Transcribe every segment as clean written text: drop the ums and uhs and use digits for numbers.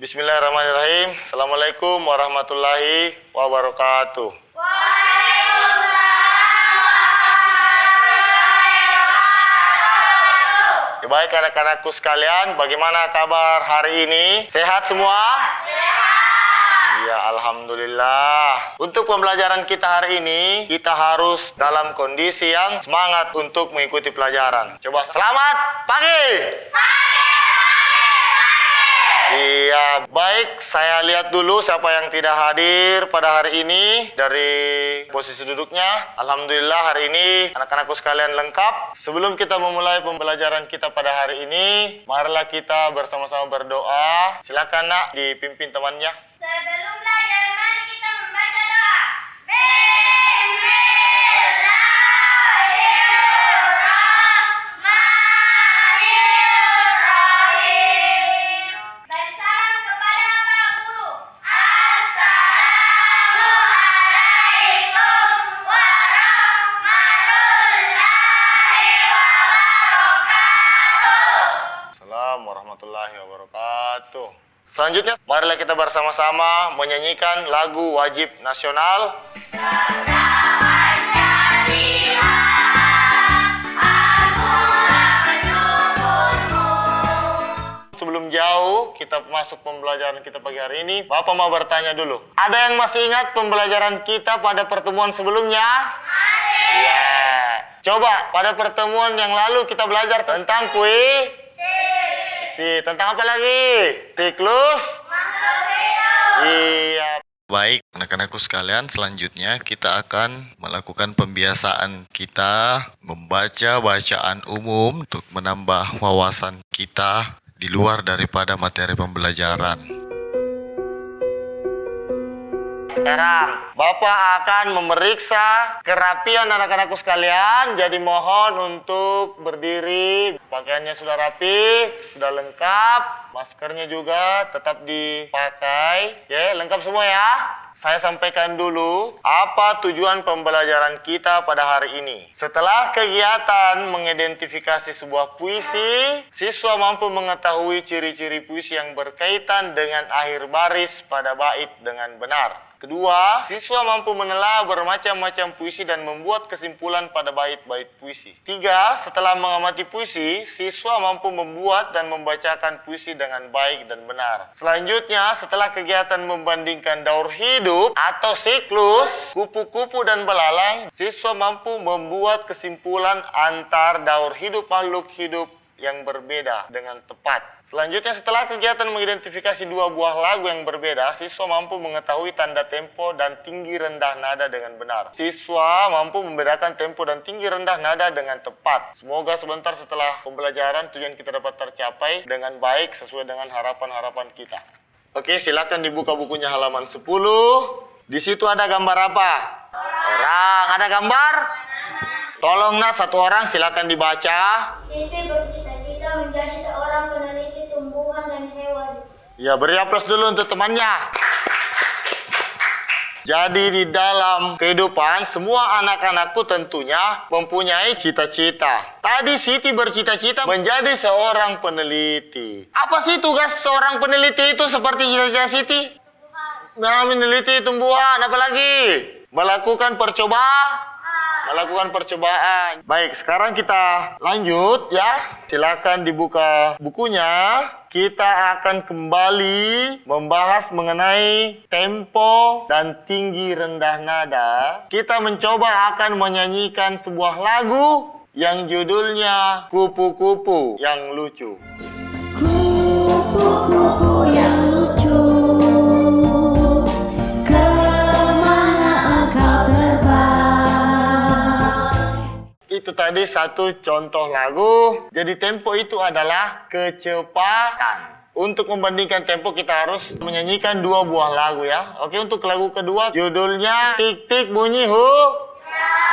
Bismillahirrahmanirrahim. Assalamualaikum warahmatullahi wabarakatuh. Ya, baik anak-anakku sekalian, bagaimana kabar hari ini? Sehat semua? Ya, alhamdulillah. Untuk pembelajaran kita hari ini, kita harus dalam kondisi yang semangat untuk mengikuti pelajaran. Coba selamat pagi. Iya, baik. Saya lihat dulu siapa yang tidak hadir pada hari ini dari posisi duduknya. Alhamdulillah hari ini anak-anakku sekalian lengkap. Sebelum kita memulai pembelajaran kita pada hari ini, marilah kita bersama-sama berdoa. Silakan nak, dipimpin temannya. Sebelum belajar, mari kita membaca doa. Bismillahirrahmanirrahim. Beri salam kepada Pak Guru. Assalamualaikum warahmatullahi wabarakatuh. Assalamualaikum warahmatullahi wabarakatuh. Selanjutnya, marilah kita bersama-sama menyanyikan lagu wajib nasional. Sebelum jauh kita masuk pembelajaran kita pagi hari ini, Bapak mau bertanya dulu. Ada yang masih ingat pembelajaran kita pada pertemuan sebelumnya? Masih. Iya. Coba, pada pertemuan yang lalu kita belajar tentang tentang apa lagi? Siklus? Iya. Baik, anak-anakku sekalian, selanjutnya kita akan melakukan pembiasaan kita membaca bacaan umum untuk menambah wawasan kita di luar daripada materi pembelajaran. Sekarang, Bapak akan memeriksa kerapian anak-anakku sekalian. Jadi mohon untuk berdiri. Pakaiannya sudah rapi, sudah lengkap. Maskernya juga tetap dipakai. Ya, lengkap semua ya. Saya sampaikan dulu apa tujuan pembelajaran kita pada hari ini. Setelah kegiatan mengidentifikasi sebuah puisi, siswa mampu mengetahui ciri-ciri puisi yang berkaitan dengan akhir baris pada bait dengan benar. Kedua, siswa mampu menelaah bermacam-macam puisi dan membuat kesimpulan pada bait-bait puisi. Tiga, setelah mengamati puisi, siswa mampu membuat dan membacakan puisi dengan baik dan benar. Selanjutnya, setelah kegiatan membandingkan daur hidup atau siklus, kupu-kupu dan belalang, siswa mampu membuat kesimpulan antar daur hidup makhluk hidup yang berbeda dengan tepat. Selanjutnya, setelah kegiatan mengidentifikasi dua buah lagu yang berbeda, siswa mampu mengetahui tanda tempo dan tinggi rendah nada dengan benar. Siswa mampu membedakan tempo dan tinggi rendah nada dengan tepat. Semoga sebentar setelah pembelajaran tujuan kita dapat tercapai dengan baik sesuai dengan harapan-harapan kita. Oke, silakan dibuka bukunya halaman 10. Di situ ada gambar apa? Orang. Ada gambar? Tolong nak, satu orang silakan dibaca. Siti bercita-cita menjadi seorang peneliti tumbuhan dan hewan. Ya, beri aplaus dulu untuk temannya. Jadi di dalam kehidupan, semua anak-anakku tentunya mempunyai cita-cita. Tadi Siti bercita-cita menjadi seorang peneliti. Apa sih tugas seorang peneliti itu seperti cita-cita Siti? Nah, meneliti tumbuhan, apa lagi? Melakukan percobaan. Baik, sekarang kita lanjut ya. Silakan dibuka bukunya. Kita akan kembali membahas mengenai tempo dan tinggi rendah nada. Kita mencoba akan menyanyikan sebuah lagu yang judulnya Kupu-kupu yang Lucu. Kupu-kupu yang lucu, itu tadi satu contoh lagu. Jadi tempo itu adalah kecepatan. Untuk membandingkan tempo kita harus menyanyikan dua buah lagu ya. Oke, untuk lagu kedua judulnya Tik Tik Bunyi Hu.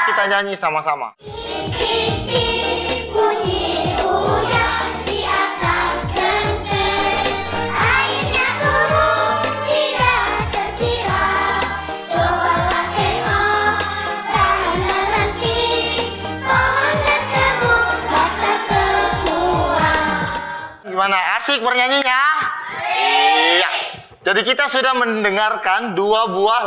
Kita nyanyi sama-sama. bunyi hujan di atas genteng, airnya turun tidak terkira. Cobalah tengok dahan dan ranting, pohon dan kebun basah semua. Gimana? Asik bernyanyinya? Iya. Jadi kita sudah mendengarkan dua buah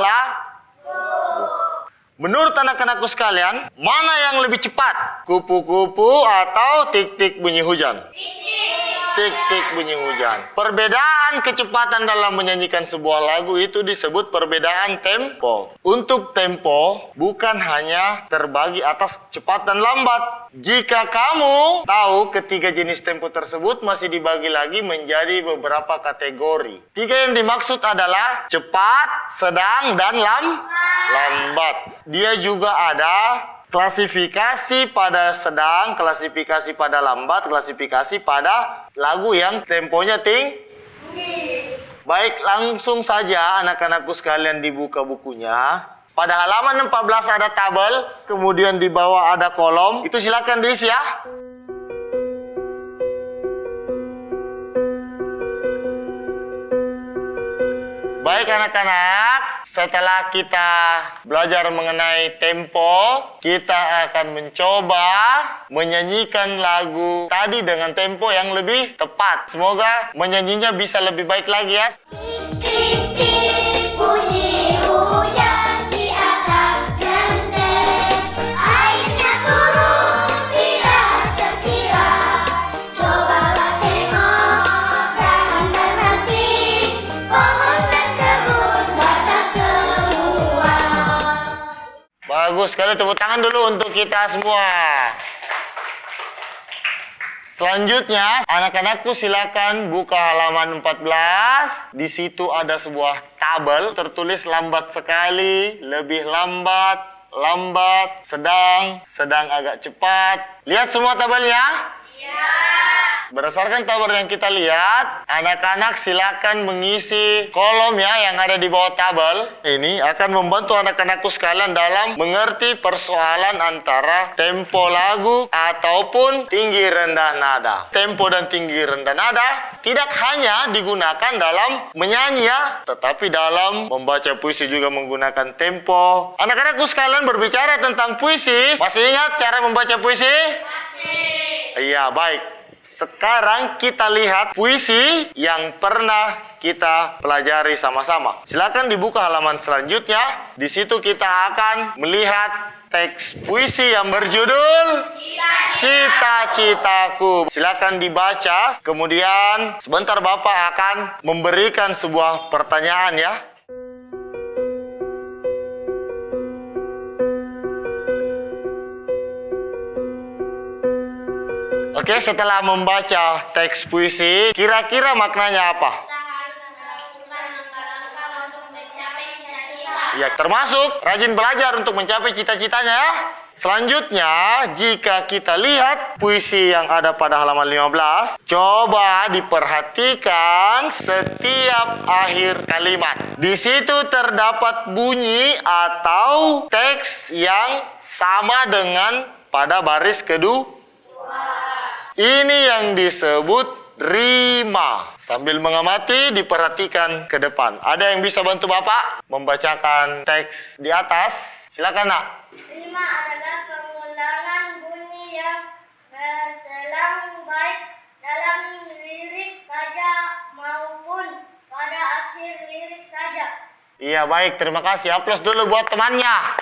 Menurut anak-anakku sekalian, mana yang lebih cepat? Kupu-kupu atau tik-tik bunyi hujan? Tik-tik bunyi hujan. Perbedaan kecepatan dalam menyanyikan sebuah lagu itu disebut perbedaan tempo. Untuk tempo bukan hanya terbagi atas cepat dan lambat. Jika kamu tahu ketiga jenis tempo tersebut masih dibagi lagi menjadi beberapa kategori. Tiga yang dimaksud adalah cepat, sedang, dan lambat. Dia juga ada klasifikasi pada sedang, klasifikasi pada lambat, klasifikasi pada lagu yang temponya tinggi. Baik, langsung saja anak-anakku sekalian dibuka bukunya. Pada halaman 14 ada tabel, kemudian di bawah ada kolom. Itu silakan diisi ya. Baik anak-anak, setelah kita belajar mengenai tempo, kita akan mencoba menyanyikan lagu tadi dengan tempo yang lebih tepat. Semoga menyanyinya bisa lebih baik lagi ya. Tik-tik bunyi hujan di atas genteng, airnya turun tidak terkira. Cobalah tengok dan berhenti, pohon dan kebun basah semua. Bagus sekali, tepuk tangan dulu untuk kita semua. Selanjutnya, anak-anakku silakan buka halaman 14. Di situ ada sebuah tabel tertulis lambat sekali, lebih lambat, lambat, sedang agak cepat. Lihat semua tabelnya? Berdasarkan tabel yang kita lihat, anak-anak silakan mengisi kolom ya yang ada di bawah tabel. Ini akan membantu anak-anakku sekalian dalam mengerti persoalan antara tempo lagu ataupun tinggi rendah nada. Tempo dan tinggi rendah nada tidak hanya digunakan dalam menyanyi ya, tetapi dalam membaca puisi juga menggunakan tempo. Anak-anakku sekalian berbicara tentang puisi. Masih ingat cara membaca puisi? Masih. Iya, baik. Sekarang kita lihat puisi yang pernah kita pelajari sama-sama. Silakan dibuka halaman selanjutnya. Di situ kita akan melihat teks puisi yang berjudul Cita-citaku. Silakan dibaca. Kemudian sebentar Bapak akan memberikan sebuah pertanyaan ya. Oke, setelah membaca teks puisi, kira-kira maknanya apa? Kita harus melakukan langkah-langkah untuk mencapai cita-cita. Ya, termasuk rajin belajar untuk mencapai cita-citanya ya. Selanjutnya, jika kita lihat puisi yang ada pada halaman 15, coba diperhatikan setiap akhir kalimat. Di situ terdapat bunyi atau teks yang sama dengan pada baris kedua. Ini yang disebut rima. Sambil mengamati, diperhatikan ke depan. Ada yang bisa bantu Bapak membacakan teks di atas? Silakan, Nak. Rima adalah pengulangan bunyi yang berselang baik dalam lirik saja maupun pada akhir lirik saja. Iya, baik. Terima kasih. Aplaus dulu buat temannya.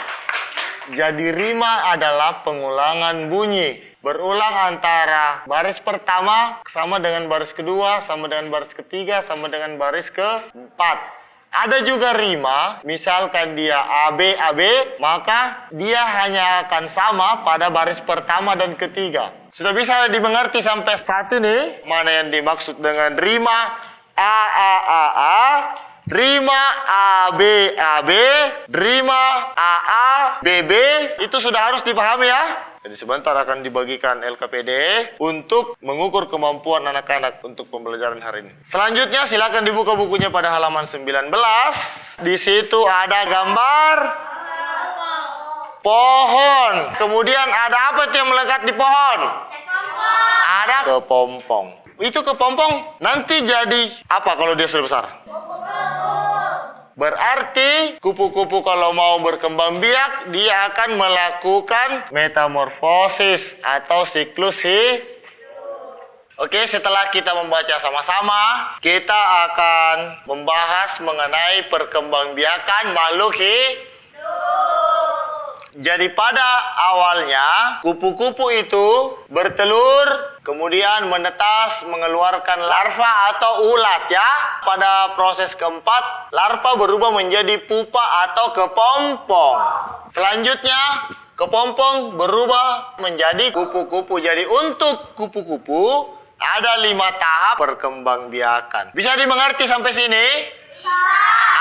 Jadi rima adalah pengulangan bunyi. Berulang antara baris pertama sama dengan baris kedua, sama dengan baris ketiga, sama dengan baris keempat. Ada juga rima, misalkan dia AB, maka dia hanya akan sama pada baris pertama dan ketiga. Sudah bisa dimengerti sampai saat ini mana yang dimaksud dengan rima A, rima AB, rima AA, BB. Itu sudah harus dipahami ya. Jadi sebentar akan dibagikan LKPD untuk mengukur kemampuan anak-anak untuk pembelajaran hari ini. Selanjutnya silakan dibuka bukunya pada halaman 19. Di situ ada gambar pohon. Kemudian ada apa tuh yang melekat di pohon? Ada kepompong. Itu kepompong nanti jadi apa kalau dia sudah besar? Berarti kupu-kupu kalau mau berkembang biak, dia akan melakukan metamorfosis atau siklus hidup. Oke, setelah kita membaca sama-sama, kita akan membahas mengenai perkembangbiakan makhluk hidup. Jadi pada awalnya, kupu-kupu itu bertelur, kemudian menetas, mengeluarkan larva atau ulat ya. Pada proses keempat, larva berubah menjadi pupa atau kepompong. Selanjutnya, kepompong berubah menjadi kupu-kupu. Jadi untuk kupu-kupu, ada 5 tahap perkembangbiakan. Bisa dimengerti sampai sini?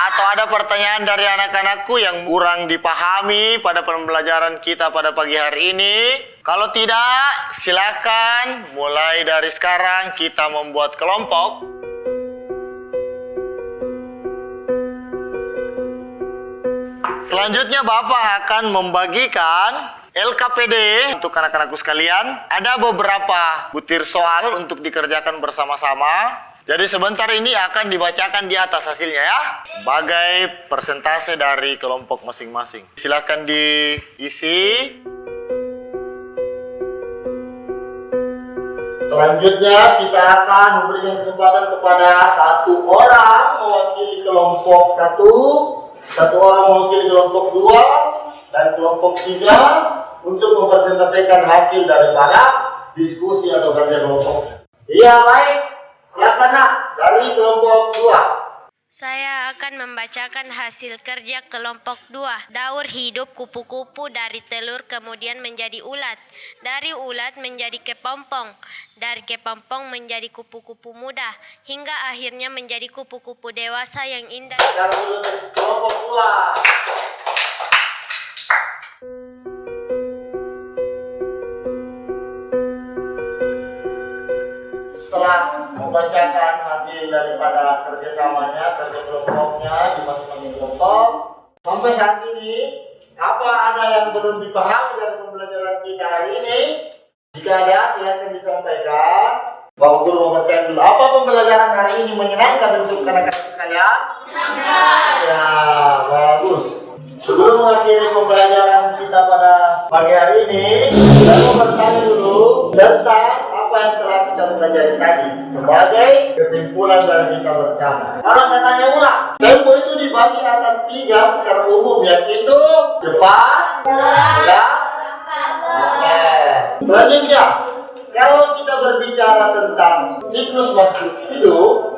Atau ada pertanyaan dari anak-anakku yang kurang dipahami pada pembelajaran kita pada pagi hari ini? Kalau tidak, silakan mulai dari sekarang kita membuat kelompok. Selanjutnya Bapak akan membagikan LKPD untuk anak-anakku sekalian. Ada beberapa butir soal untuk dikerjakan bersama-sama. Jadi sebentar ini akan dibacakan di atas hasilnya ya, sebagai persentase dari kelompok masing-masing. Silakan diisi. Selanjutnya kita akan memberikan kesempatan kepada 1 orang mewakili kelompok 1, 1 orang mewakili kelompok 2, dan kelompok 3 untuk mempresentasikan hasil daripada diskusi atau kerja kelompoknya. Iya, baik. Silakan nak, dari kelompok 2. Saya akan membacakan hasil kerja kelompok 2. Daur hidup kupu-kupu dari telur kemudian menjadi ulat. Dari ulat menjadi kepompong. Dari kepompong menjadi kupu-kupu muda. Hingga akhirnya menjadi kupu-kupu dewasa yang indah. Sekarang dulu dari kelompok 2. Setelah membacakan hasil daripada kerjasamanya, kerja kelompoknya di masing-masing kelompok, sampai saat ini, apa ada yang belum dipahami dari pembelajaran kita hari ini? Jika ada, silakan disampaikan. Bapak Guru mau bertanya dulu, apa pembelajaran hari ini menyenangkan untuk anak-anak sekalian? Ya, bagus. Sebelum mengakhiri pembelajaran kita pada pagi hari ini, saya mau bertanya dulu tentang apa yang telah kita pelajari tadi sebagai kesimpulan dari kita bersama. Kalau saya tanya ulang, tempo itu dibagi atas 3 secara umum, yaitu cepat, lambat, selanjutnya, kalau kita berbicara tentang siklus makhluk hidup,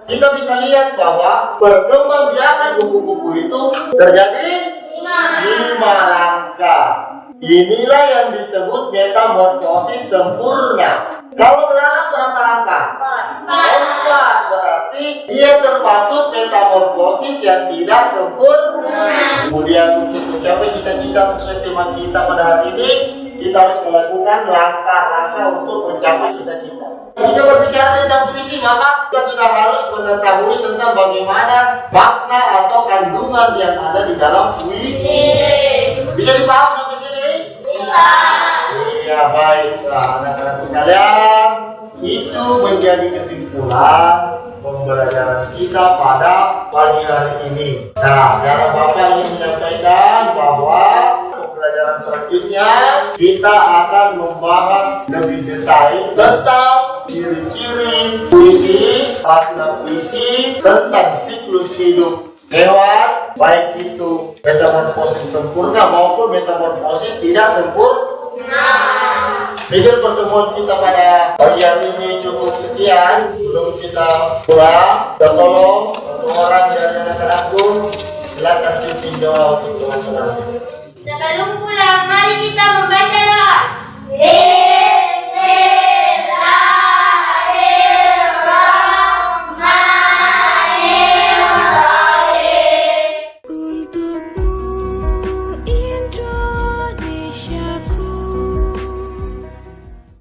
kita bisa lihat bahwa perkembangbiakan kupu-kupu itu terjadi 5 langkah. Inilah yang disebut metamorfosis sempurna. Kalau belalang berapa langkah? 4. Berarti dia termasuk metamorfosis yang tidak sempurna. Kemudian untuk mencapai cita-cita sesuai tema kita pada hari ini, kita harus melakukan langkah-langkah untuk mencapai cita-cita. Jika berbicara tentang puisi, maka kita sudah harus mengetahui tentang bagaimana makna atau kandungan yang ada di dalam puisi. Bisa dipaham sampai sini? Bisa. Iya, baiklah anak-anak sekalian. Itu menjadi kesimpulan pembelajaran kita pada pagi hari ini. Nah, sekarang Bapak ingin menyampaikan bahwa pembelajaran selanjutnya kita akan membahas lebih detail tentang ciri-ciri puisi, makna puisi, tentang siklus hidup hewan, baik itu metamorfosis sempurna maupun metamorfosis tidak sempurna. Jadi pertemuan kita pada pagi hari ini cukup sekian. Belum kita pulang, tolong 1 orang dari anak-anakku silakan pimpin doa untuk teman-teman. Sebelum pulang, mari kita membaca doa.